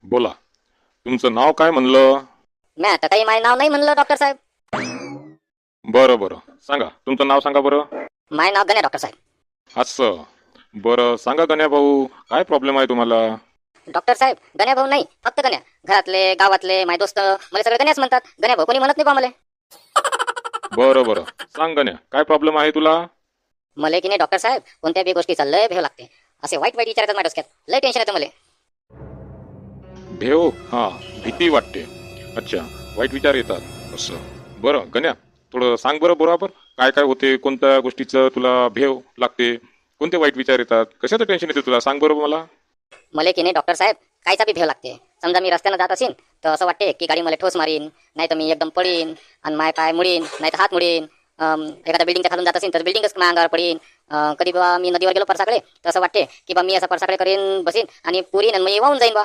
बोला. तुमचं नाव काय म्हणलं? मी आता काही माझं नाव नाही म्हणलं डॉक्टर साहेब. बरं बरं, सांगा तुमचं नाव सांगा बरं. माझं नाव गण्या डॉक्टर साहेब. असं. बरं सांगा गण्या भाऊ, काय प्रॉब्लेम आहे तुम्हाला? डॉक्टर साहेब गण्या भाऊ नाही, फक्त गण्या. घरातले गावातले माझे दोस्त मला सगळे गण्याच म्हणतात. गण्या भाऊ कोणी म्हणत नाही बा मला. बरं बरं, सांग गण्या, काय प्रॉब्लेम आहे तुला? मला की नाही डॉक्टर साहेब कोणत्या बी गोष्टीचा लय भेव लागते. असे वाईट वाईट विचार येतात माझ्या डोक्यात. लय टेन्शन येतं मला. भेव? हां, भीती वाटते. अच्छा, वाईट विचार येतात असं. बरं गण्या, थोडं सांग बरं बरोबर, काय काय होते, कोणत्या गोष्टीचं तुला भेव लागते, कोणते वाईट विचार येतात, कशाचं टेन्शन येते तुला, सांग बरं मला. मला की नाही डॉक्टर साहेब कायचा बी भेव लागते. समजा मी रस्त्यानं जात असेल तर असं वाटते की गाडी मला ठोस मारीन, नाही तर मी एकदम पडीन आणि माय पाय मुडीन, नाही तर हात मुडीन. एखाद्या बिल्डिंगच्या खालून जात असेल तर बिल्डिंगच माझ्या अंगावर पडीन. कधी बा मी नदीवर गेलो परसाकडे तर असं वाटते की बा मी असं परसाकडे करीन बसीन आणि पुरीन आणि मी वाहून जाईन बा.